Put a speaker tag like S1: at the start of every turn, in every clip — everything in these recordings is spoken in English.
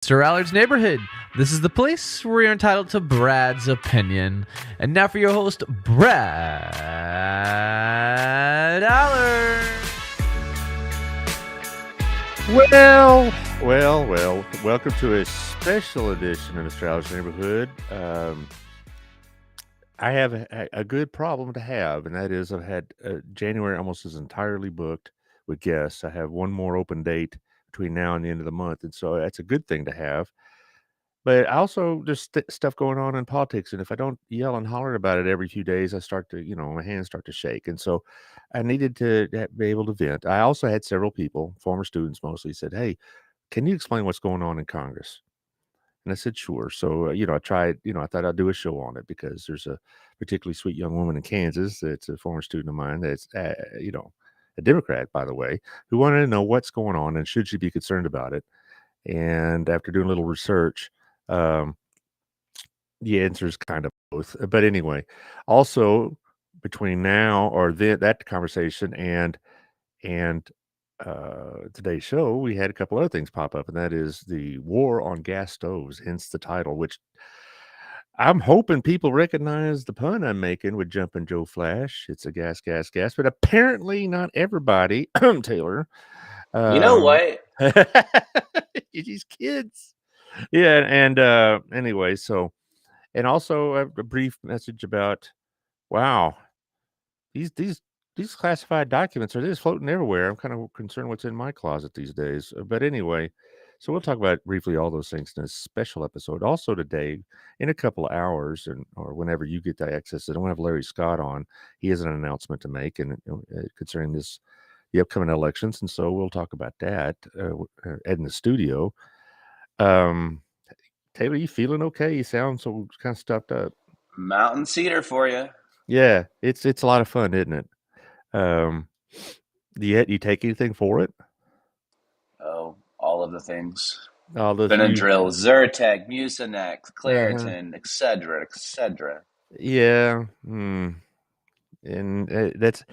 S1: Mr. Allard's Neighborhood. This is the place where you're entitled to Brad's opinion. And now for your host, Brad Allard.
S2: Well. Welcome to a special edition of Mr. Allard's Neighborhood. I have a good problem to have, and that is I've had January almost is entirely booked with guests. I have one more open date between now and the end of the month, and so that's a good thing to have. But I also just stuff going on in politics, and if I don't yell and holler about it every few days, I start to, my hands start to shake, and so I needed to be able to vent. I also had several people, former students mostly, said, "Hey, can you explain what's going on in Congress?" And I said, "Sure." So, I tried, I thought I'd do a show on it because there's a particularly sweet young woman in Kansas that's a former student of mine that's, a Democrat, by the way, who wanted to know what's going on and should she be concerned about it. And after doing a little research, um, the answer is kind of both. But anyway, also between now or that conversation and today's show, we had a couple other things pop up, and that is the war on gas stoves, hence the title, which I'm hoping people recognize the pun I'm making with Jumpin' Joe Flash. It's a gas, but apparently not everybody, Taylor.
S3: You know what?
S2: These kids. Yeah, and anyway, so and also a brief message about, wow, these classified documents are just floating everywhere. I'm kind of concerned what's in my closet these days. But anyway, so we'll talk about briefly all those things in a special episode. Also today, in a couple of hours, or whenever you get to access it, I'm going to have Larry Scott on. He has an announcement to make, and concerning the upcoming elections, and so we'll talk about that in the studio. Taylor, you feeling okay? You sound so kind of stuffed up.
S3: Mountain cedar for you.
S2: Yeah, it's a lot of fun, isn't it? Do you take anything for it?
S3: Oh, all of the things.
S2: All those
S3: Benadryl, Zyrtec, Mucinex,
S2: Uh-huh.
S3: Claritin, etc., etc.
S2: Yeah. And that's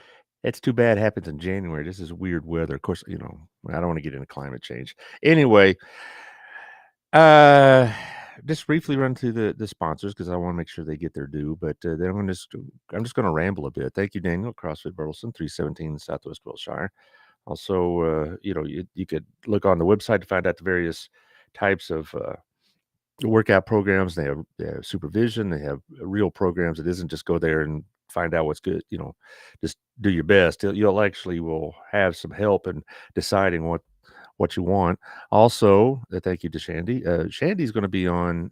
S2: too bad. It happens in January. This is weird weather. Of course, I don't want to get into climate change. Anyway, just briefly run through the sponsors because I want to make sure they get their due. But then I'm just going to ramble a bit. Thank you, Daniel, CrossFit Burleson, 317 Southwest Wilshire. Also, you could look on the website to find out the various types of workout programs. They have supervision. They have real programs. It isn't just go there and find out what's good. Just do your best. You'll actually will have some help in deciding what you want. Also, thank you to Shandy. Shandy's going to be on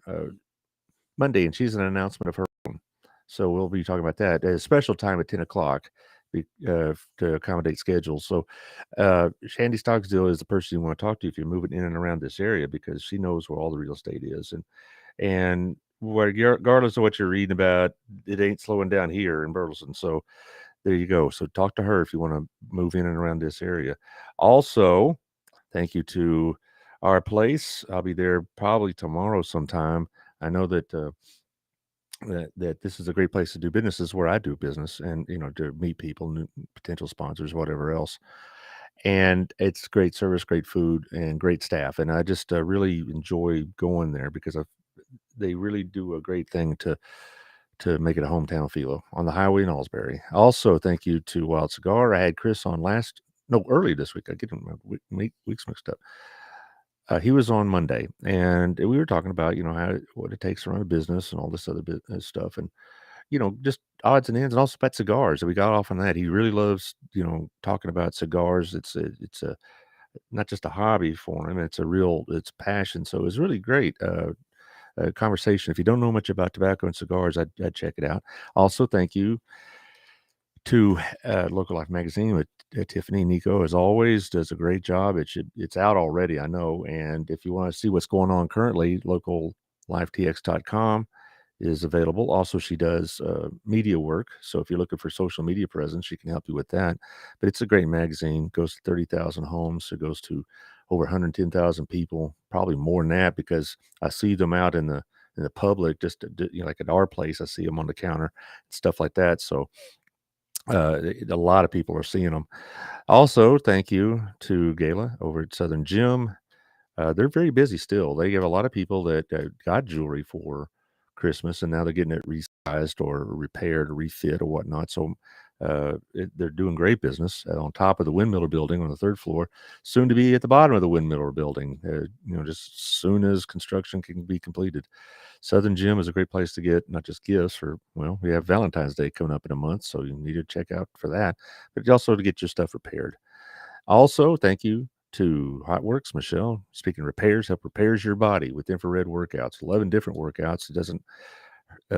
S2: Monday, and she's an announcement of her own. So we'll be talking about that at a special time at 10 o'clock to accommodate schedules. So Shandy Stocksdale is the person you want to talk to if you're moving in and around this area because she knows where all the real estate is. And regardless of what you're reading about, it ain't slowing down here in Burleson. So there you go. So talk to her if you want to move in and around this area. Also, thank you to our place. I'll be there probably tomorrow sometime. I know that that this is a great place to do business. This is where I do business, and to meet people, new potential sponsors, whatever else. And it's great service, great food, and great staff. And I just really enjoy going there because they really do a great thing to make it a hometown feel on the highway in Alsbury. Also, thank you to Wild Cigar. I had Chris on early this week. I get my weeks mixed up. He was on Monday, and we were talking about what it takes to run a business and all this other stuff, and just odds and ends, and also about cigars. We got off on that. He really loves talking about cigars. It's a not just a hobby for him; it's passion. So it's really great. Conversation. If you don't know much about tobacco and cigars, I'd check it out. Also, thank you to Local Life Magazine with Tiffany. Nico, as always, does a great job. It's out already, I know. And if you want to see what's going on currently, locallifetx.com is available. Also, she does media work. So if you're looking for social media presence, she can help you with that. But it's a great magazine. It goes to 30,000 homes. It goes to over 110,000 people, probably more than that, because I see them out in the public, just like at our place. I see them on the counter, stuff like that. So a lot of people are seeing them. Also, thank you to Gayla over at Southern Gym. They're very busy still. They have a lot of people that got jewelry for Christmas, and now they're getting it resized or repaired or refit or whatnot. So they're doing great business on top of the windmiller building on the third floor, soon to be at the bottom of the windmiller building. Just as soon as construction can be completed. Southern Gem is a great place to get not just gifts for, well, we have Valentine's Day coming up in a month, so you need to check out for that, but also to get your stuff repaired. Also, thank you to Hotworks, Michelle. Speaking of repairs, help repairs your body with infrared workouts. 11 different workouts. It doesn't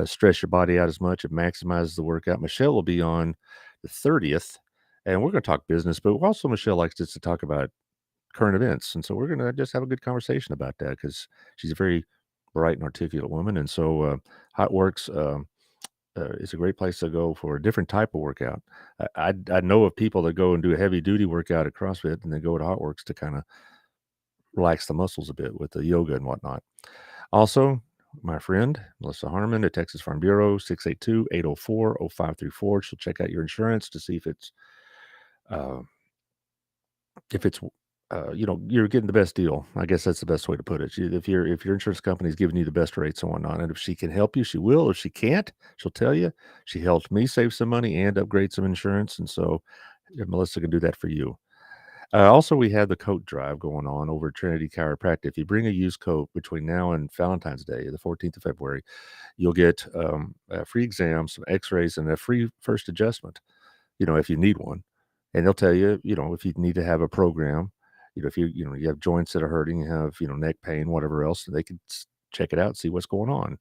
S2: stress your body out as much. It maximizes the workout. Michelle will be on the 30th, and we're going to talk business, but also Michelle likes just to talk about current events. And so we're going to just have a good conversation about that because she's a very bright and articulate woman. And so Hotworks is a great place to go for a different type of workout. I know of people that go and do a heavy duty workout at CrossFit and then go to Hotworks to kind of relax the muscles a bit with the yoga and whatnot. Also, my friend Melissa Harmon at Texas Farm Bureau, 682-804-0534. She'll check out your insurance to see if it's uh, you're getting the best deal. I guess that's the best way to put it. If your insurance company is giving you the best rates and whatnot, and if she can help you, she will. If she can't, she'll tell you. She helped me save some money and upgrade some insurance, and so Melissa can do that for you. Also, we have the coat drive going on over at Trinity Chiropractic. If you bring a used coat between now and Valentine's Day, the 14th of February, you'll get a free exam, some X-rays, and a free first adjustment. If you need one, and they'll tell you, if you need to have a program, if you have joints that are hurting, you have, neck pain, whatever else, they can check it out, see what's going on.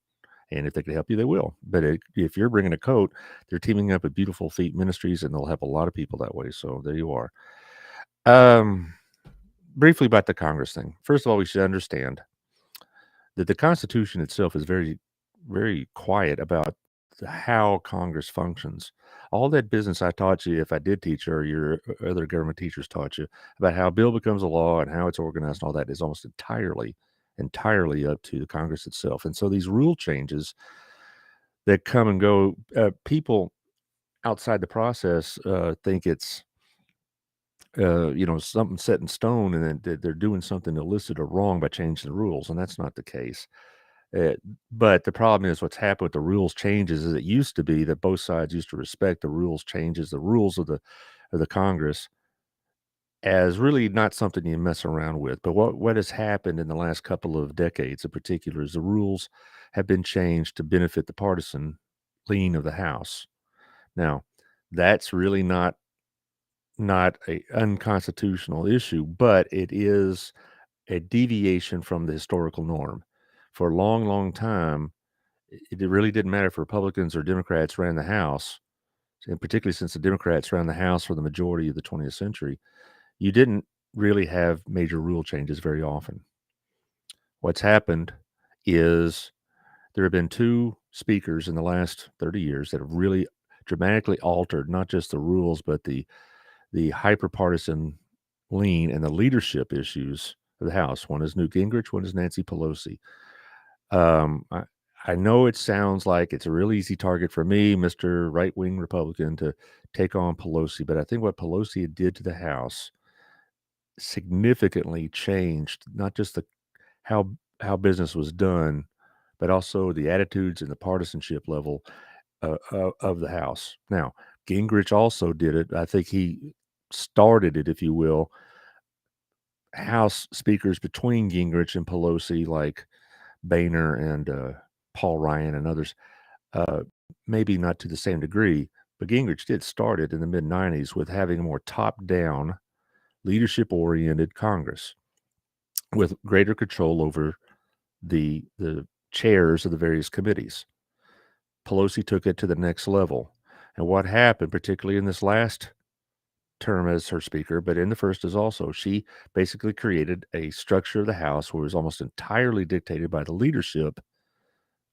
S2: And if they can help you, they will. But if you're bringing a coat, they're teaming up with Beautiful Feet Ministries, and they'll help a lot of people that way. So there you are. Briefly about the Congress thing. First of all, we should understand that the Constitution itself is very, very quiet about how Congress functions. All that business I taught you, if I did teach you, or your other government teachers taught you, about how a bill becomes a law and how it's organized and all that is almost entirely up to the Congress itself. And so these rule changes that come and go, people outside the process think it's something set in stone, and then they're doing something illicit or wrong by changing the rules, and that's not the case. But the problem is what's happened with the rules changes is it used to be that both sides used to respect the rules changes, the rules of the Congress as really not something you mess around with. But what has happened in the last couple of decades in particular is the rules have been changed to benefit the partisan lean of the House. Now, that's really not a unconstitutional issue, but it is a deviation from the historical norm. For a long, long time, it really didn't matter if Republicans or Democrats ran the House, and particularly since the Democrats ran the House for the majority of the 20th century, you didn't really have major rule changes very often. What's happened is there have been two speakers in the last 30 years that have really dramatically altered not just the rules, but the hyper-partisan lean and the leadership issues of the House. One is Newt Gingrich, one is Nancy Pelosi. I know it sounds like it's a real easy target for me, Mr. Right-wing Republican, to take on Pelosi, but I think what Pelosi did to the House significantly changed not just how business was done, but also the attitudes and the partisanship level of the House. Now, Gingrich also did it. I think he started it, if you will. House speakers between Gingrich and Pelosi, like Boehner and Paul Ryan and others, maybe not to the same degree, but Gingrich did start it in the mid-90s with having a more top-down, leadership-oriented Congress with greater control over the chairs of the various committees. Pelosi took it to the next level. And what happened, particularly in this last term as her speaker, but in the first as also, she basically created a structure of the House where it was almost entirely dictated by the leadership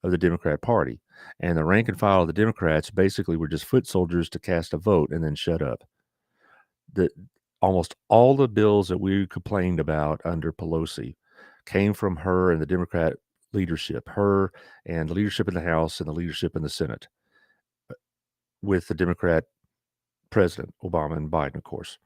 S2: of the Democrat Party. And the rank and file of the Democrats basically were just foot soldiers to cast a vote and then shut up. Almost all the bills that we complained about under Pelosi came from her and the Democrat leadership, her and the leadership in the House and the leadership in the Senate, with the Democrat President Obama and Biden, of course.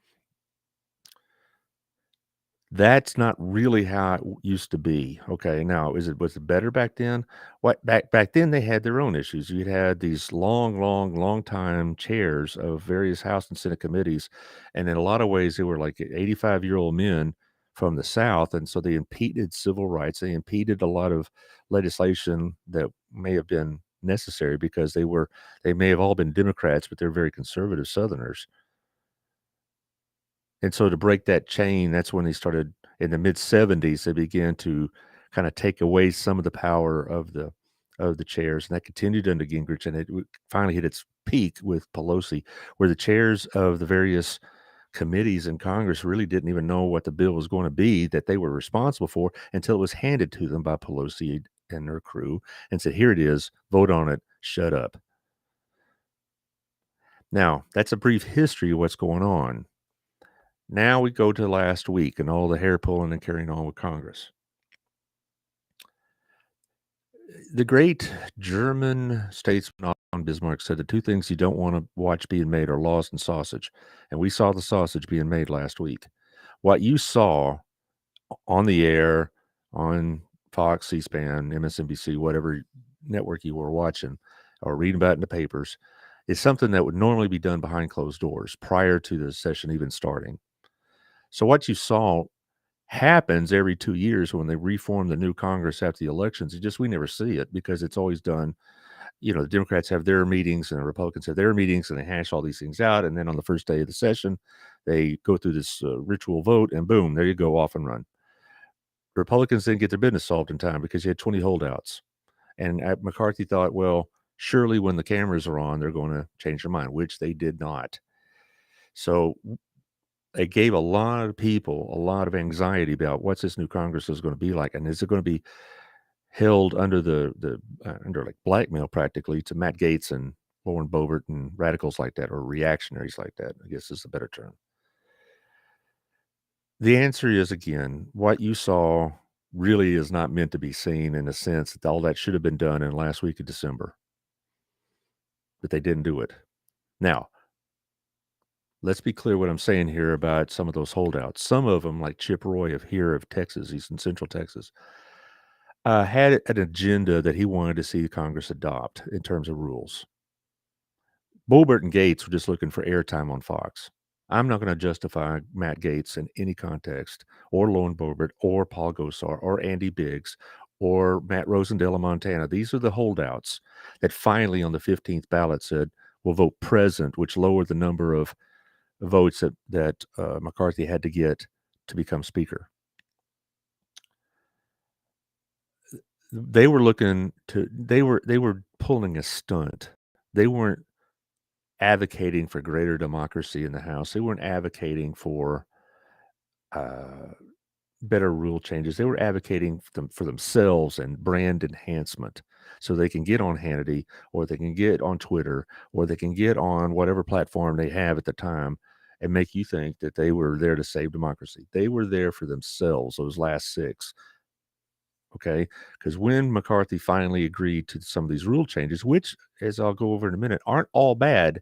S2: That's not really how it used to be. Okay, now was it better back then? What back then they had their own issues. You had these long time chairs of various House and Senate committees, and in a lot of ways they were like 85-year-old men from the South, and so they impeded civil rights. They impeded a lot of legislation that may have been necessary because they may have all been Democrats, but they're very conservative Southerners. And so to break that chain, that's when they started in the mid 70s, they began to kind of take away some of the power of the chairs. And that continued under Gingrich, and finally hit its peak with Pelosi, where the chairs of the various committees in Congress really didn't even know what the bill was going to be that they were responsible for until it was handed to them by Pelosi and her crew and said, "Here it is, vote on it, shut up." Now, that's a brief history of what's going on. Now we go to last week and all the hair pulling and carrying on with Congress. The great German statesman Otto Bismarck said the two things you don't want to watch being made are laws and sausage. And we saw the sausage being made last week. What you saw on the air, on Fox, C-SPAN, MSNBC, whatever network you were watching or reading about in the papers, is something that would normally be done behind closed doors prior to the session even starting. So what you saw happens every 2 years when they reform the new Congress after the elections. We never see it because it's always done. The Democrats have their meetings and the Republicans have their meetings, and they hash all these things out. And then on the first day of the session, they go through this ritual vote, and boom, there you go, off and run. The Republicans didn't get their business solved in time because you had 20 holdouts. And McCarthy thought, well, surely when the cameras are on, they're going to change their mind, which they did not. So it gave a lot of people a lot of anxiety about what's this new Congress is going to be like, and is it going to be held under under like blackmail practically to Matt Gaetz and Lauren Boebert and radicals like that, or reactionaries like that, I guess is the better term. The answer is, again, what you saw really is not meant to be seen, in the sense that all that should have been done in last week of December, but they didn't do it. Now, let's be clear what I'm saying here about some of those holdouts. Some of them, like Chip Roy of Texas, he's in Central Texas, had an agenda that he wanted to see Congress adopt in terms of rules. Boebert and Gaetz were just looking for airtime on Fox. I'm not going to justify Matt Gaetz in any context, or Lauren Boebert, or Paul Gosar, or Andy Biggs, or Matt Rosendale of Montana. These are the holdouts that finally on the 15th ballot said, we'll vote present, which lowered the number of votes that McCarthy had to get to become Speaker. They were pulling a stunt. They weren't advocating for greater democracy in the House. They weren't advocating for better rule changes. They were advocating for themselves and brand enhancement, so they can get on Hannity, or they can get on Twitter, or they can get on whatever platform they have at the time and make you think that they were there to save democracy. They were there for themselves, those last six. Okay, because when McCarthy finally agreed to some of these rule changes, which, as I'll go over in a minute, aren't all bad,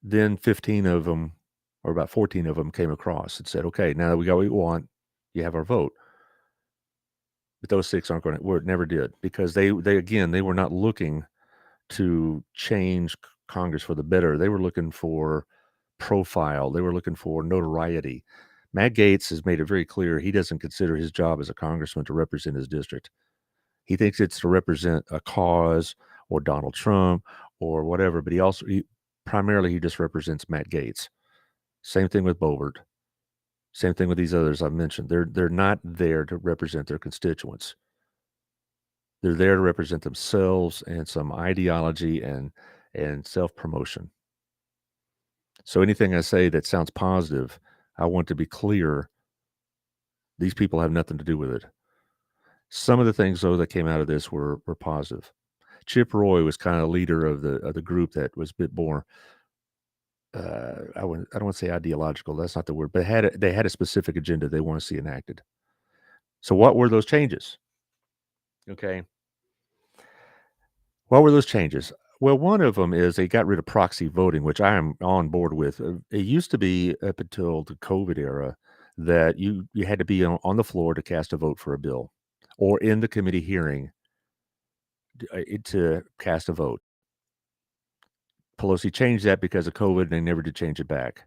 S2: then 15 of them, or about 14 of them, came across and said, okay, now that we got what we want, you have our vote. But those six aren't going to, never did, because they were not looking to change Congress for the better. They were looking for profile. They were looking for notoriety. Matt Gaetz has made it very clear he doesn't consider his job as a congressman to represent his district. He thinks it's to represent a cause or Donald Trump or whatever, but primarily he just represents Matt Gaetz. Same thing with Boebert. Same thing with these others I've mentioned. They're not there to represent their constituents. They're there to represent themselves and some ideology and self-promotion. So anything I say that sounds positive, I want to be clear, these people have nothing to do with it. Some of the things, though, that came out of this were positive. Chip Roy was kind of leader of the group that was a bit more, I don't want to say ideological, that's not the word, but they had a specific agenda they want to see enacted. So what were those changes? Okay. What were those changes? Well, one of them is they got rid of proxy voting, which I am on board with. It used to be, up until the COVID era, that you had to be on the floor to cast a vote for a bill, or in the committee hearing to cast a vote. Pelosi changed that because of COVID, and they never did change it back.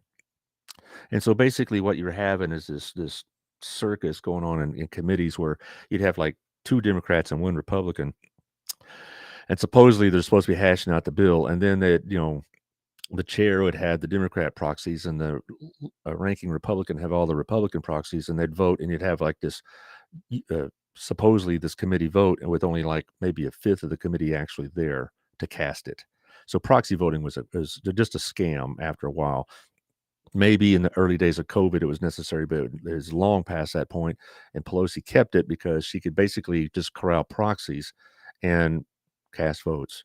S2: And so basically, what you're having is this circus going on in committees where you'd have like 2 Democrats and 1 Republican, and supposedly they're supposed to be hashing out the bill, and then the chair would have the Democrat proxies, and the ranking Republican have all the Republican proxies, and they'd vote, and you'd have like this supposedly this committee vote, and with only like maybe a fifth of the committee actually there to cast it. So proxy voting was just a scam after a while. Maybe in the early days of COVID, it was necessary, but it was long past that point. And Pelosi kept it because she could basically just corral proxies and cast votes.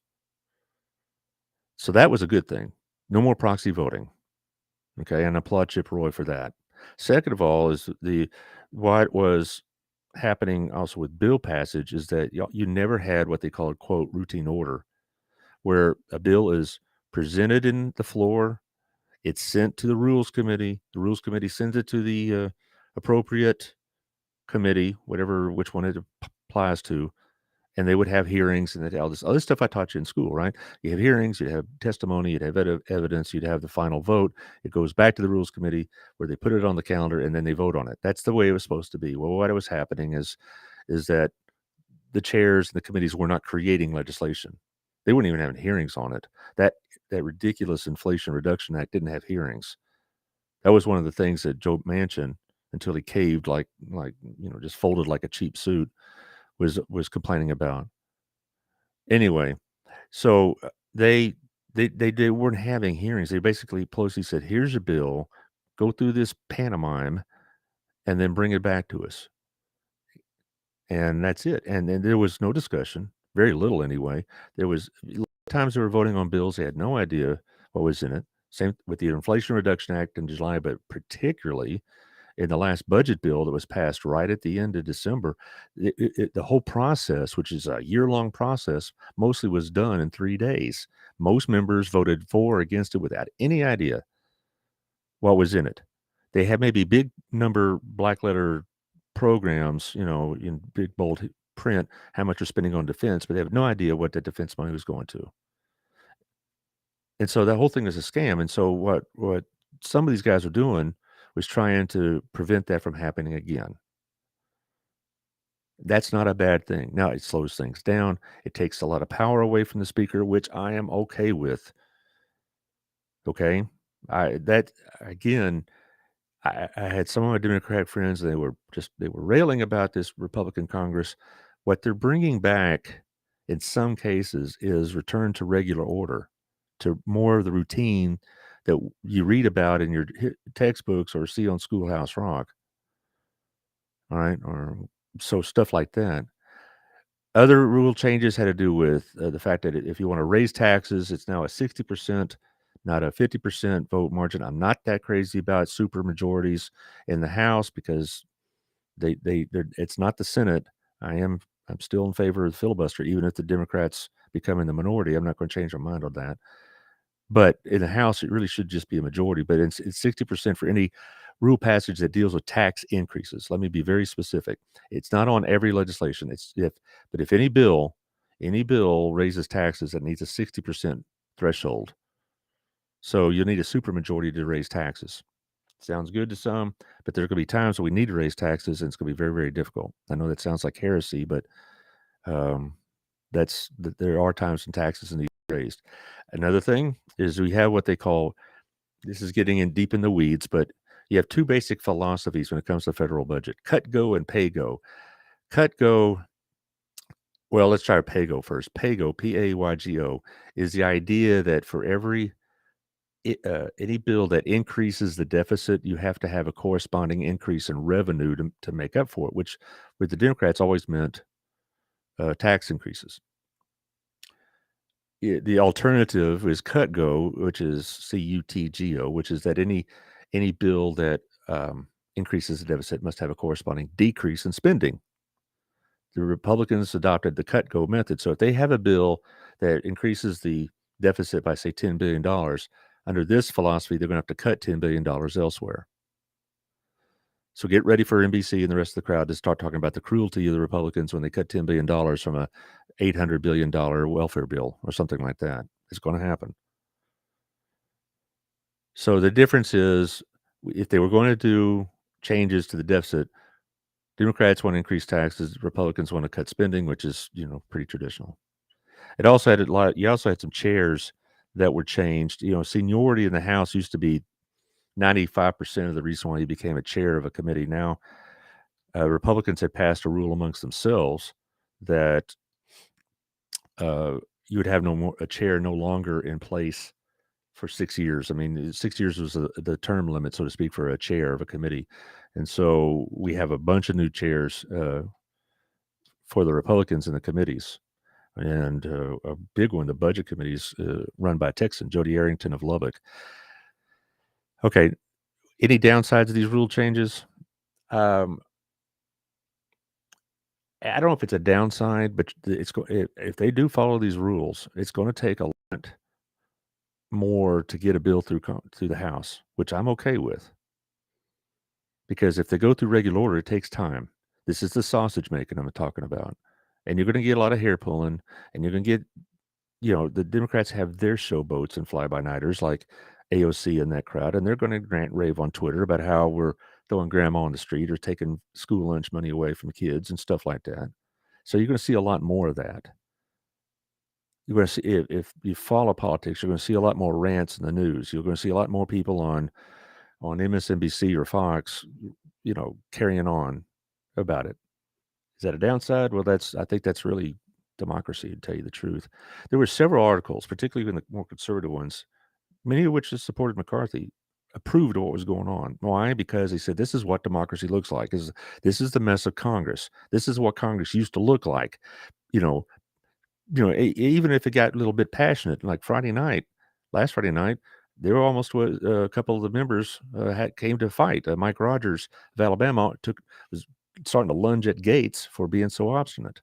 S2: So that was a good thing. No more proxy voting. Okay, and I applaud Chip Roy for that. Second of all, is what was happening also with bill passage is that you never had what they called, quote, routine order, where a bill is presented in the floor, it's sent to the Rules Committee, the Rules Committee sends it to the appropriate committee, which one it applies to, and they would have hearings and all this other stuff I taught you in school, right? You have hearings, you'd have testimony, you'd have evidence, you'd have the final vote. It goes back to the Rules Committee where they put it on the calendar and then they vote on it. That's the way it was supposed to be. Well, what was happening is that the chairs and the committees were not creating legislation. They weren't even having hearings on it. That ridiculous Inflation Reduction Act didn't have hearings. That was one of the things that Joe Manchin, until he caved like just folded like a cheap suit, was complaining about. Anyway, so they weren't having hearings. They basically, Pelosi said, "Here's your bill, go through this pantomime, and then bring it back to us." And that's it. And then there was no discussion, very little anyway. There was times they were voting on bills, they had no idea what was in it. Same with the Inflation Reduction Act in July, but particularly in the last budget bill that was passed right at the end of December, the whole process, which is a year-long process, mostly was done in 3 days. Most members voted for or against it without any idea what was in it. They had maybe big number black letter programs, in big bold print, how much they're spending on defense, but they have no idea what that defense money was going to. And so that whole thing is a scam. And so what some of these guys are doing was trying to prevent that from happening again. That's not a bad thing. Now, it slows things down. It takes a lot of power away from the speaker, which I am okay with. Okay? I had some of my Democrat friends, they were railing about this Republican Congress. What they're bringing back in some cases is return to regular order, to more of the routine that you read about in your textbooks or see on Schoolhouse Rock. All right, or so stuff like that. Other rule changes had to do with the fact that if you want to raise taxes, it's now a 60%, not a 50% vote margin. I'm not that crazy about super majorities in the House because it's not the Senate. I'm still in favor of the filibuster, even if the Democrats become in the minority. I'm not going to change my mind on that. But in the House, it really should just be a majority. But it's 60% for any rule passage that deals with tax increases. Let me be very specific. It's not on every legislation. But if any bill raises taxes, that needs a 60% threshold. So you'll need a supermajority to raise taxes. Sounds good to some, but there's going to be times when we need to raise taxes, and it's going to be very, very difficult. I know that sounds like heresy, but there are times when taxes need to be raised. Another thing is we have what they call, this is getting in deep in the weeds, but you have 2 basic philosophies when it comes to the federal budget: cut go and pay go. Cut go, well, let's try pay go first. Pay go, P-A-Y-G-O, is the idea that for every any bill that increases the deficit, you have to have a corresponding increase in revenue to make up for it, which with the Democrats always meant tax increases. The alternative is cut go, which is C-U-T-G-O, which is that any bill that increases the deficit must have a corresponding decrease in spending. The Republicans adopted the cut go method. So if they have a bill that increases the deficit by, say, $10 billion, under this philosophy, they're going to have to cut $10 billion elsewhere. So get ready for NBC and the rest of the crowd to start talking about the cruelty of the Republicans when they cut $10 billion from a $800 billion welfare bill or something like that. It's going to happen. So the difference is if they were going to do changes to the deficit, Democrats want to increase taxes, Republicans want to cut spending, which is, pretty traditional. It also had a lot. You also had some chairs that were changed. Seniority in the House used to be 95% of the reason why you became a chair of a committee. Now, Republicans had passed a rule amongst themselves that you would have a chair no longer in place for 6 years. I mean, 6 years was the term limit, so to speak, for a chair of a committee. And so we have a bunch of new chairs for the Republicans in the committees. And a big one, the budget committees run by a Texan, Jody Arrington of Lubbock. Okay, any downsides of these rule changes? I don't know if it's a downside, but if they do follow these rules, it's going to take a lot more to get a bill through the House, which I'm okay with. Because if they go through regular order, it takes time. This is the sausage making I'm talking about. And you're going to get a lot of hair pulling, and you're going to get, the Democrats have their showboats and fly-by-nighters like AOC and that crowd, and they're going to rant rave on Twitter about how we're throwing grandma on the street or taking school lunch money away from kids and stuff like that. So you're going to see a lot more of that. You're going to see, if you follow politics, you're going to see a lot more rants in the news. You're going to see a lot more people on MSNBC or Fox, carrying on about it. Is that a downside? Well, I think that's really democracy, to tell you the truth. There were several articles, particularly in the more conservative ones, many of which just supported McCarthy, approved of what was going on. Why? Because they said this is what democracy looks like. This is the mess of Congress. This is what Congress used to look like. Even if it got a little bit passionate, like last Friday night, there almost was a couple of the members came to fight. Mike Rogers of Alabama was starting to lunge at Gates for being so obstinate.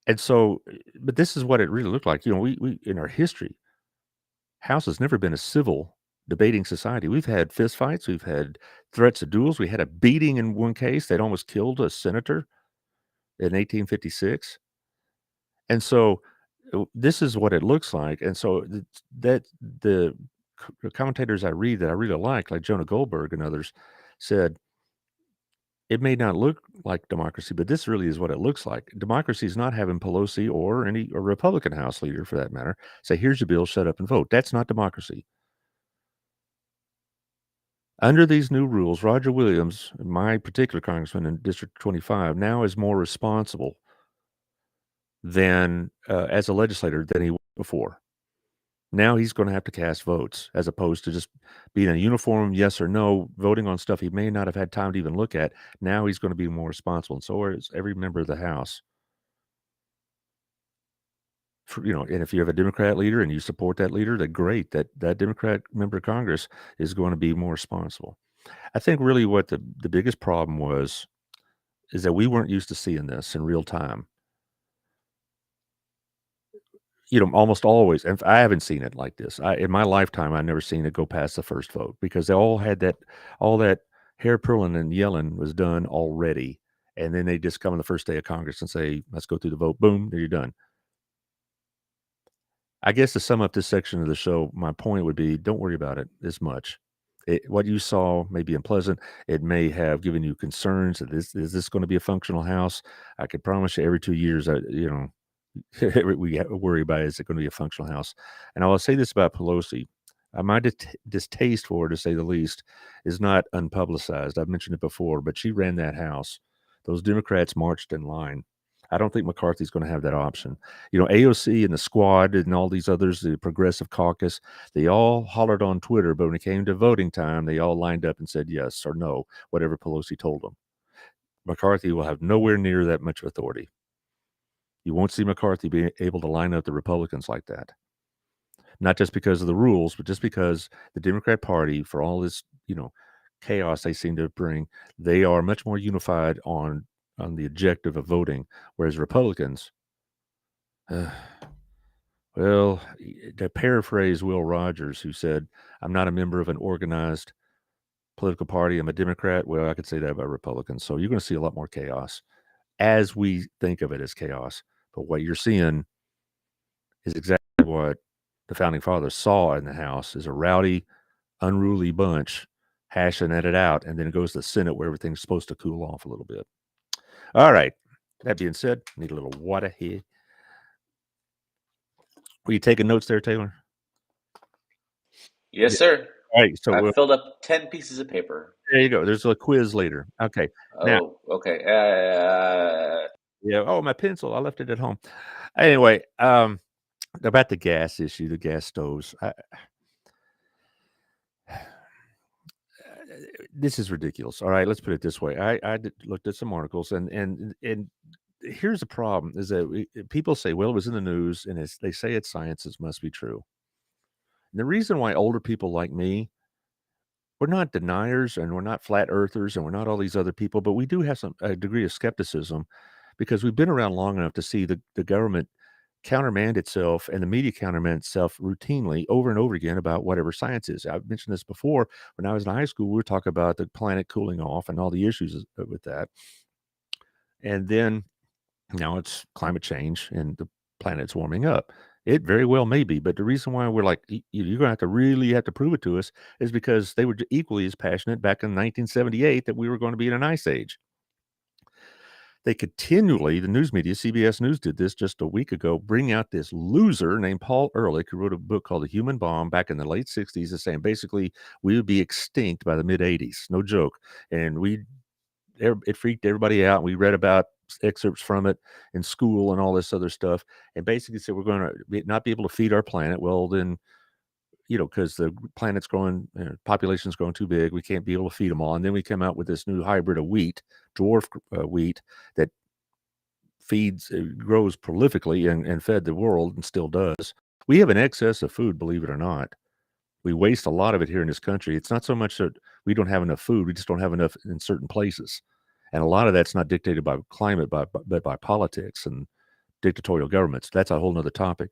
S2: And so, but this is what it really looked like. We in our history, House has never been a civil debating society. We've had fistfights. We've had threats of duels. We had a beating in one case that almost killed a senator in 1856. And so this is what it looks like. And so the commentators I read that I really like Jonah Goldberg and others, said it may not look like democracy, but this really is what it looks like. Democracy is not having Pelosi or a Republican House leader, for that matter, say, here's your bill, shut up and vote. That's not democracy. Under these new rules, Roger Williams, my particular congressman in District 25, now is more responsible than as a legislator than he was before. Now he's going to have to cast votes as opposed to just being a uniform yes or no, voting on stuff he may not have had time to even look at. Now he's going to be more responsible, and so is every member of the House. And if you have a Democrat leader and you support that leader, then great. That Democrat member of Congress is going to be more responsible. I think really what the biggest problem is that we weren't used to seeing this in real time. Almost always, and I haven't seen it like this. In my lifetime, I've never seen it go past the first vote because they all that hair pulling and yelling was done already. And then they just come on the first day of Congress and say, let's go through the vote. Boom, there you're done. I guess to sum up this section of the show, my point would be don't worry about it as much. What you saw may be unpleasant. It may have given you concerns. Is this going to be a functional House? I could promise you every 2 years, we worry about is it going to be a functional House. And I will say this about Pelosi. My distaste for her, to say the least, is not unpublicized. I've mentioned it before, but she ran that House. Those Democrats marched in line. I don't think McCarthy's going to have that option. AOC and the Squad and all these others, the Progressive Caucus, they all hollered on Twitter, but when it came to voting time, they all lined up and said yes or no, whatever Pelosi told them. McCarthy will have nowhere near that much authority. You won't see McCarthy be able to line up the Republicans like that. Not just because of the rules, but just because the Democrat Party, for all this, chaos they seem to bring, they are much more unified on the objective of voting, whereas Republicans, well, to paraphrase Will Rogers, who said, I'm not a member of an organized political party. I'm a Democrat. Well, I could say that about Republicans. So you're going to see a lot more chaos as we think of it as chaos. But what you're seeing is exactly what the founding fathers saw in the House is a rowdy, unruly bunch hashing at it out, and then it goes to the Senate where everything's supposed to cool off a little bit. All right. That being said, need a little water here. Were you taking notes there, Taylor?
S3: Yes,
S2: Yeah.
S3: sir.
S2: All right. So
S3: I filled up 10 pieces of paper.
S2: there you go. There's a quiz later. Okay. Now,
S3: Oh, okay.
S2: yeah. Oh, my pencil. I left it at home. Anyway, about the gas issue, the gas stoves. This is ridiculous. All right, let's put it this way. Looked at some articles, and here's the problem: is that people say, "Well, it was in the news," and they say it's science. It must be true. And the reason why older people like me, we're not deniers, and we're not flat earthers, and we're not all these other people, but we do have a degree of skepticism because we've been around long enough to see the government countermand itself and the media countermand itself routinely over and over again about whatever science is. I've mentioned this before. When I was in high school, we were talking about the planet cooling off and all the issues with that. And then now it's climate change and the planet's warming up. It very well may be, but the reason why we're like, you're going to really have to prove it to us is because they were equally as passionate back in 1978 that we were going to be in an ice age. They continually, the news media, CBS News did this just a week ago, bring out this loser named Paul Ehrlich, who wrote a book called The Human Bomb back in the late 60s, is saying basically we would be extinct by the mid 80s. No joke. And it freaked everybody out. We read about excerpts from it in school and all this other stuff. And basically said we're going to not be able to feed our planet. Well, then, because the planet's growing, population's growing too big, we can't be able to feed them all. And then we come out with this new hybrid of wheat, dwarf wheat, that grows prolifically and fed the world and still does. We have an excess of food, believe it or not. We waste a lot of it here in this country. It's not so much that we don't have enough food, we just don't have enough in certain places. And a lot of that's not dictated by climate, but by politics and dictatorial governments. That's a whole nother topic.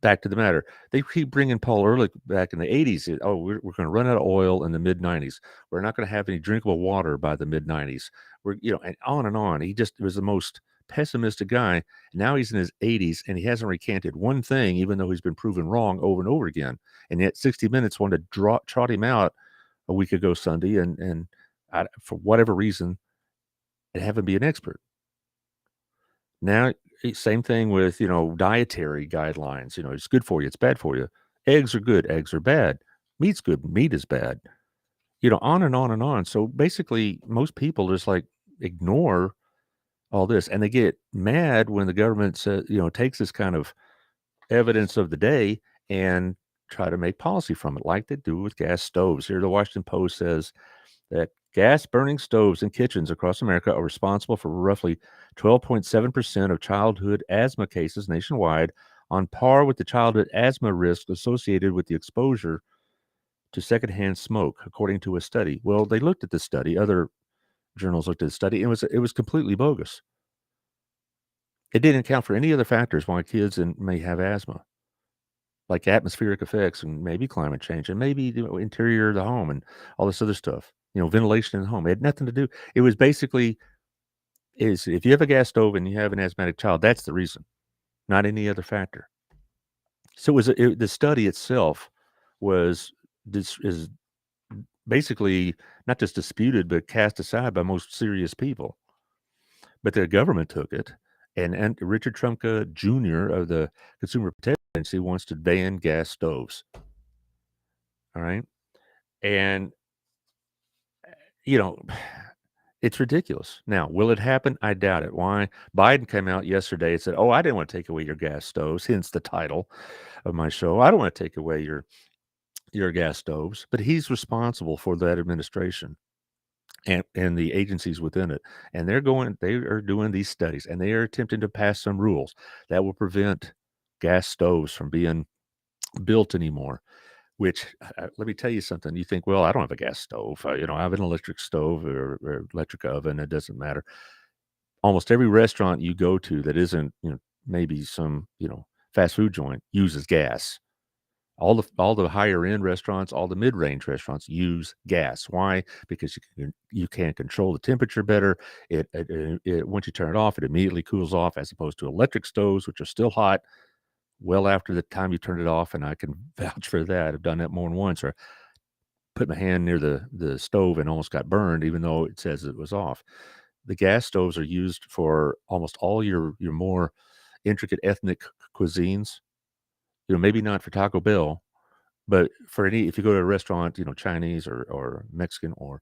S2: Back to the matter. They keep bringing Paul Ehrlich back in the 80s. We're going to run out of oil in the mid 90s. We're not going to have any drinkable water by the mid 90s. And on and on. He just was the most pessimistic guy. Now he's in his 80s and he hasn't recanted one thing, even though he's been proven wrong over and over again. And yet 60 Minutes wanted to trot him out a week ago Sunday, and for whatever reason, and have him be an expert. Now, same thing with, dietary guidelines. It's good for you. It's bad for you. Eggs are good. Eggs are bad. Meat's good. Meat is bad. On and on and on. So basically, most people just ignore all this, and they get mad when the government says, takes this kind of evidence of the day and try to make policy from it, like they do with gas stoves. Here, the Washington Post says that gas burning stoves in kitchens across America are responsible for roughly 12.7% of childhood asthma cases nationwide, on par with the childhood asthma risk associated with the exposure to secondhand smoke, according to a study. Well, they looked at the study. Other journals looked at the study, and it was completely bogus. It didn't account for any other factors why kids may have asthma, like atmospheric effects and maybe climate change and maybe the interior of the home and all this other stuff. Ventilation in the home. It had nothing to do. It was basically if you have a gas stove and you have an asthmatic child, that's the reason, not any other factor. So the study itself is basically not just disputed, but cast aside by most serious people. But the government took it, and Richard Trumka Jr. of the Consumer Protection Agency wants to ban gas stoves. All right. And, it's ridiculous. Now, will it happen? I doubt it. Why? Biden came out yesterday and said, I didn't want to take away your gas stoves, hence the title of my show. I don't want to take away your gas stoves, but he's responsible for that administration and the agencies within it. And they are doing these studies, and they are attempting to pass some rules that will prevent gas stoves from being built anymore. Which, let me tell you something. You think, well, I don't have a gas stove. I have an electric stove or electric oven. It doesn't matter. Almost every restaurant you go to that isn't, maybe some, fast food joint uses gas. All the higher end restaurants, all the mid range restaurants use gas. Why? Because you can control the temperature better. It once you turn it off, it immediately cools off, as opposed to electric stoves, which are still hot well after the time you turn it off. And I can vouch for that. I've done that more than once, or put my hand near the stove and almost got burned, even though it says it was off. The gas stoves are used for almost all your more intricate ethnic cuisines. Maybe not for Taco Bell, but for any, if you go to a restaurant, Chinese or Mexican or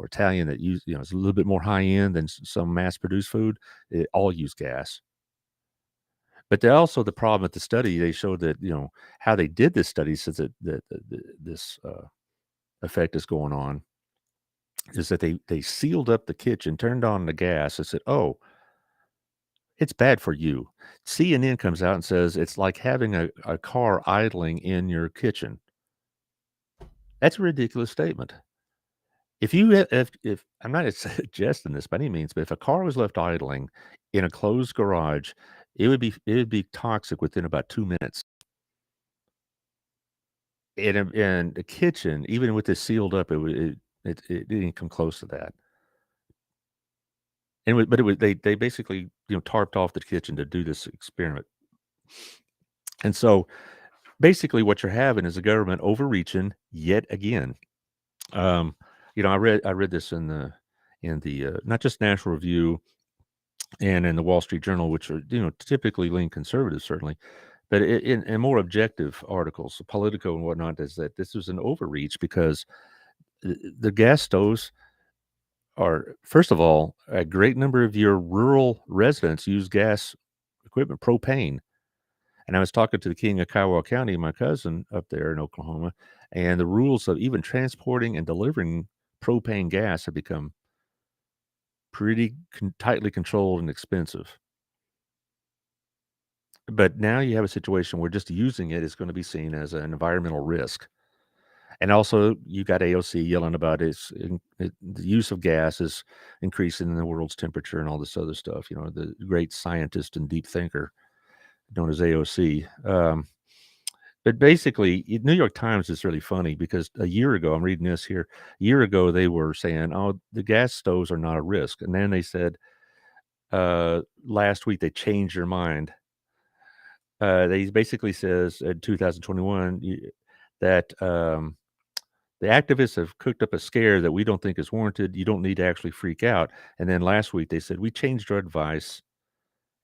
S2: Italian that use, it's a little bit more high end than some mass produced food, it all use gas. But they also, the problem at the study, they showed that, how they did this study says that this effect is going on is that they sealed up the kitchen, turned on the gas, and said, "Oh, it's bad for you." CNN comes out and says it's like having a car idling in your kitchen. That's a ridiculous statement. If I'm not suggesting this by any means, but if a car was left idling in a closed garage, it would be toxic within about 2 minutes. And the kitchen, even with this sealed up, it didn't come close to that. But it was they basically tarped off the kitchen to do this experiment. And so basically, what you're having is the government overreaching yet again. I read this in the not just National Review and in the Wall Street Journal, which are typically lean conservative, certainly, but in more objective articles, Politico and whatnot, is that this was an overreach because the gas stoves are, first of all, a great number of your rural residents use gas equipment, propane. And I was talking to the king of Kiowa County, my cousin up there in Oklahoma, and the rules of even transporting and delivering propane gas have become pretty tightly controlled and expensive. But now you have a situation where just using it is going to be seen as an environmental risk. And also, you got AOC yelling about the use of gas is increasing the world's temperature and all this other stuff. The great scientist and deep thinker known as AOC. But basically, New York Times is really funny because a year ago, I'm reading this here. A year ago, they were saying, "Oh, the gas stoves are not a risk," and then they said last week they changed their mind. They basically says in 2021 that the activists have cooked up a scare that we don't think is warranted. You don't need to actually freak out. And then last week they said we changed our advice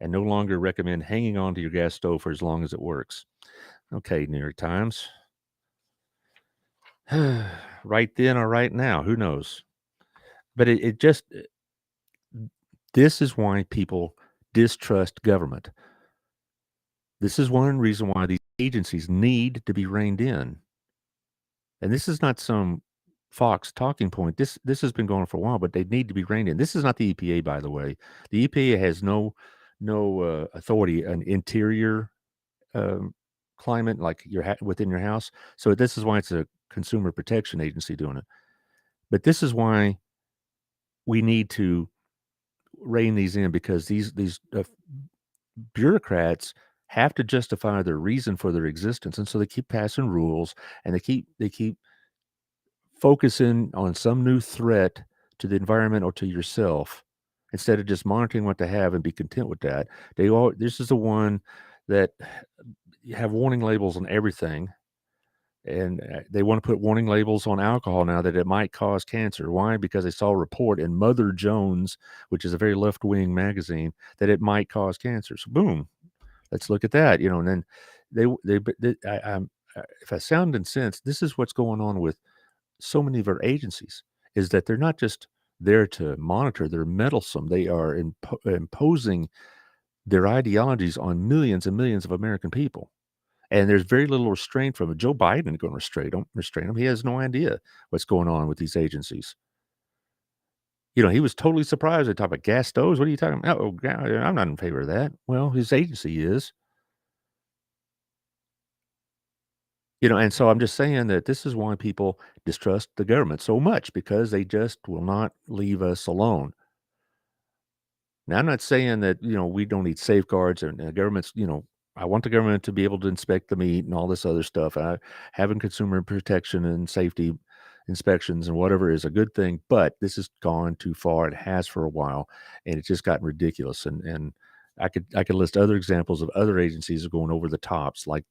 S2: and no longer recommend hanging on to your gas stove for as long as it works. Okay, New York Times. Right then or right now, who knows? But this is why people distrust government. This is one reason why these agencies need to be reined in. And this is not some Fox talking point. This has been going on for a while, but they need to be reined in. This is not the EPA, by the way. The EPA has no authority on interior climate like within your house. So this is why it's a consumer protection agency doing it. But this is why we need to rein these in, because these bureaucrats have to justify their reason for their existence, and so they keep passing rules and they keep focusing on some new threat to the environment or to yourself instead of just monitoring what they have and be content with that. This is the one that you have warning labels on everything, and they want to put warning labels on alcohol now that it might cause cancer. Why? Because they saw a report in Mother Jones, which is a very left-wing magazine, that it might cause cancer. So boom, let's look at that. And then if I sound incensed, this is what's going on with so many of our agencies, is that they're not just there to monitor, they're meddlesome. They are imposing their ideologies on millions and millions of American people. And there's very little restraint from it. Joe Biden is going to restrain him. He has no idea what's going on with these agencies. He was totally surprised. They talk about gas stoves. What are you talking about? Oh, God, I'm not in favor of that. Well, his agency is. And so I'm just saying that this is why people distrust the government so much, because they just will not leave us alone. Now, I'm not saying that, we don't need safeguards and the government's, I want the government to be able to inspect the meat and all this other stuff. Having consumer protection and safety inspections and whatever is a good thing, but this has gone too far. It has for a while, and it's just gotten ridiculous. And I could list other examples of other agencies going over the tops, like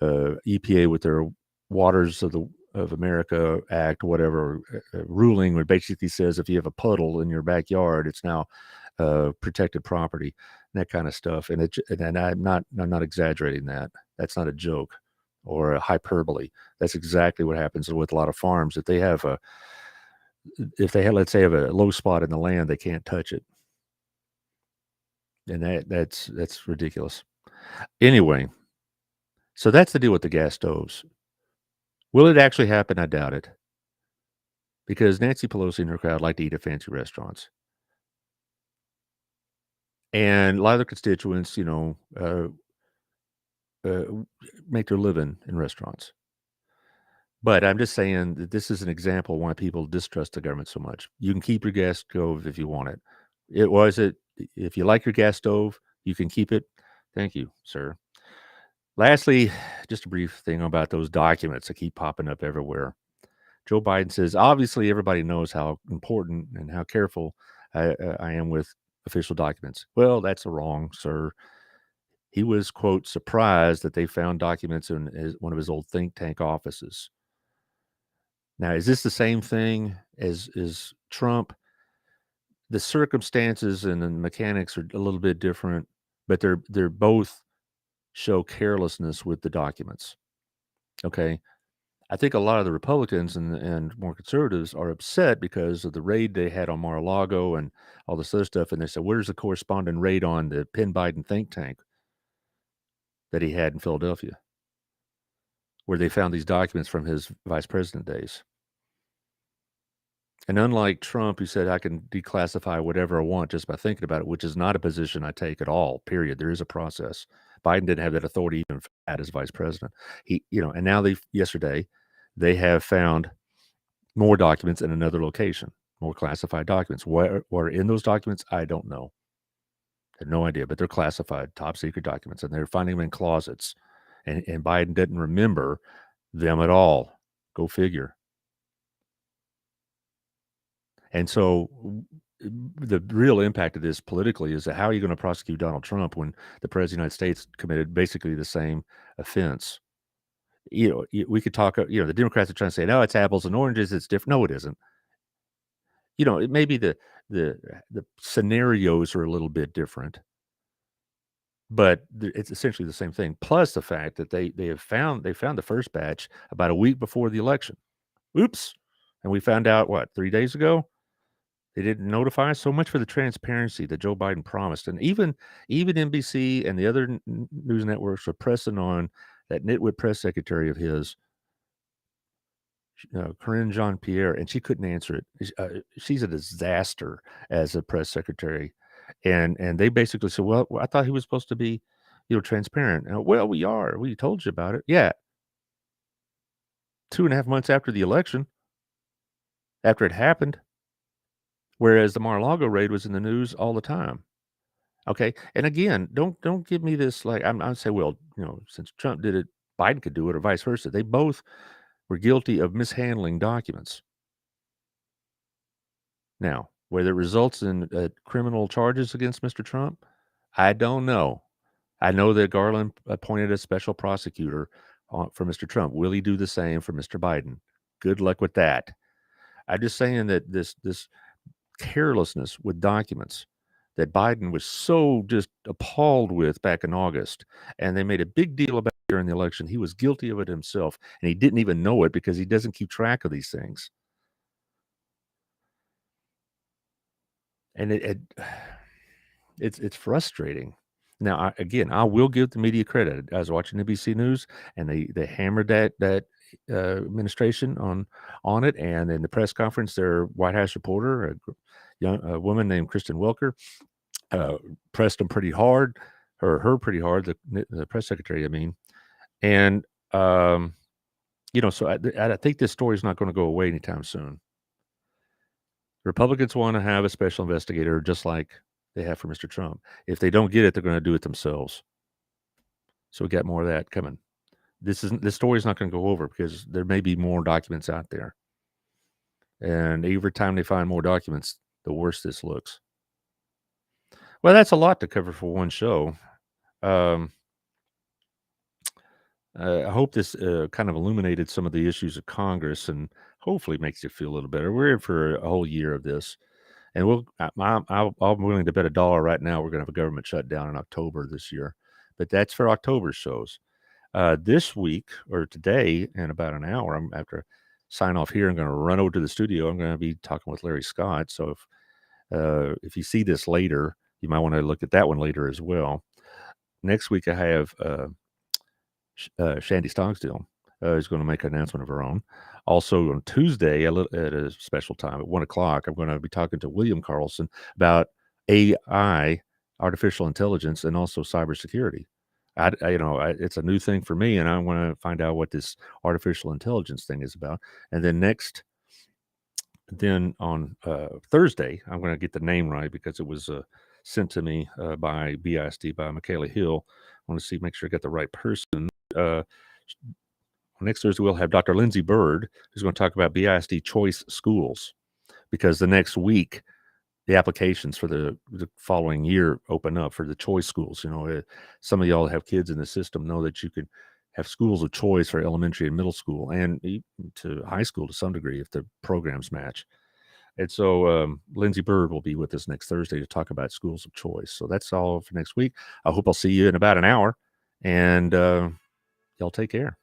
S2: the EPA with their Waters of America Act, whatever ruling, where basically says if you have a puddle in your backyard, it's now protected property, and that kind of stuff. And I'm not exaggerating that. That's not a joke or a hyperbole. That's exactly what happens with a lot of farms. If they have let's say, have a low spot in the land, they can't touch it, and that's ridiculous. Anyway, so that's the deal with the gas stoves. Will it actually happen? I doubt it, because Nancy Pelosi and her crowd like to eat at fancy restaurants, and a lot of their constituents, make their living in restaurants. But I'm just saying that this is an example of why people distrust the government so much. You can keep your gas stove if you want it. If you like your gas stove, you can keep it. Thank you, sir. Lastly, just a brief thing about those documents that keep popping up everywhere. Joe Biden says, obviously, everybody knows how important and how careful I am with official documents. Well, that's wrong, sir. He was, quote, surprised that they found documents in one of his old think tank offices. Now, is this the same thing as Trump? The circumstances and the mechanics are a little bit different, but they're both show carelessness with the documents. Okay. I think a lot of the Republicans and more conservatives are upset because of the raid they had on Mar-a-Lago and all this other stuff. And they said, where's the corresponding raid on the Penn Biden think tank that he had in Philadelphia, where they found these documents from his vice president days? And unlike Trump, who said I can declassify whatever I want just by thinking about it, which is not a position I take at all, period. There is a process. Biden didn't have that authority even as vice president. And now yesterday, they have found more documents in another location, more classified documents. Where in those documents, I don't know. I have no idea, but they're classified, top secret documents, and they're finding them in closets. And Biden didn't remember them at all. Go figure. And so the real impact of this politically is that how are you going to prosecute Donald Trump when the president of the United States committed basically the same offense? We could talk, the Democrats are trying to say, no, it's apples and oranges. It's different. No, it isn't. It may be the scenarios are a little bit different, but it's essentially the same thing. Plus the fact that they found the first batch about a week before the election. Oops. And we found out 3 days ago? They didn't notify us. So much for the transparency that Joe Biden promised. And even NBC and the other news networks are pressing on that nitwit press secretary of his, Corinne Jean-Pierre, and she couldn't answer it. She's a disaster as a press secretary. And they basically said, well, I thought he was supposed to be, transparent. Well, we are. We told you about it. Yeah. 2.5 months after the election, after it happened. Whereas the Mar-a-Lago raid was in the news all the time. Okay, and again, don't give me this like I'd say, well, since Trump did it, Biden could do it, or vice versa. They both were guilty of mishandling documents. Now, whether it results in criminal charges against Mr. Trump, I don't know. I know that Garland appointed a special prosecutor for Mr. Trump. Will he do the same for Mr. Biden? Good luck with that. I'm just saying that this carelessness with documents that Biden was so just appalled with back in August, and they made a big deal about it during the election. He was guilty of it himself, and he didn't even know it because he doesn't keep track of these things. And it's frustrating. Now, I will give the media credit. I was watching NBC News, and they hammered that administration on it, and in the press conference, their White House reporter, a woman named Kristen Welker, pressed them pretty hard, her pretty hard, the press secretary, I mean, and so I think this story is not going to go away anytime soon. Republicans want to have a special investigator, just like they have for Mr. Trump. If they don't get it, they're going to do it themselves. So we got more of that coming. This story's not going to go over because there may be more documents out there. And every time they find more documents, the worse this looks. Well, that's a lot to cover for one show. I hope this kind of illuminated some of the issues of Congress and hopefully makes you feel a little better. We're in for a whole year of this. And I'm willing to bet $1 right now we're going to have a government shutdown in October this year. But that's for October shows. This week or today, in about an hour, I'm after sign off here. I'm going to run over to the studio. I'm going to be talking with Larry Scott. So if you see this later, you might want to look at that one later as well. Next week, I have Shandy Stogsdill is going to make an announcement of her own. Also on Tuesday at a special time at 1:00, I'm going to be talking to William Carlson about AI, artificial intelligence, and also cybersecurity. It's a new thing for me, and I want to find out what this artificial intelligence thing is about. And then on Thursday, I'm going to get the name right because it was sent to me by BISD by Michaela Hill. I want to make sure I got the right person. Next Thursday, we'll have Dr. Lindsay Bird, who's going to talk about BISD choice schools, because the next week, the applications for the following year open up for the choice schools. Some of y'all have kids in the system know that you could have schools of choice for elementary and middle school and even to high school to some degree if the programs match. And so Lindsay Bird will be with us next Thursday to talk about schools of choice. So that's all for next week. I hope I'll see you in about an hour, and y'all take care.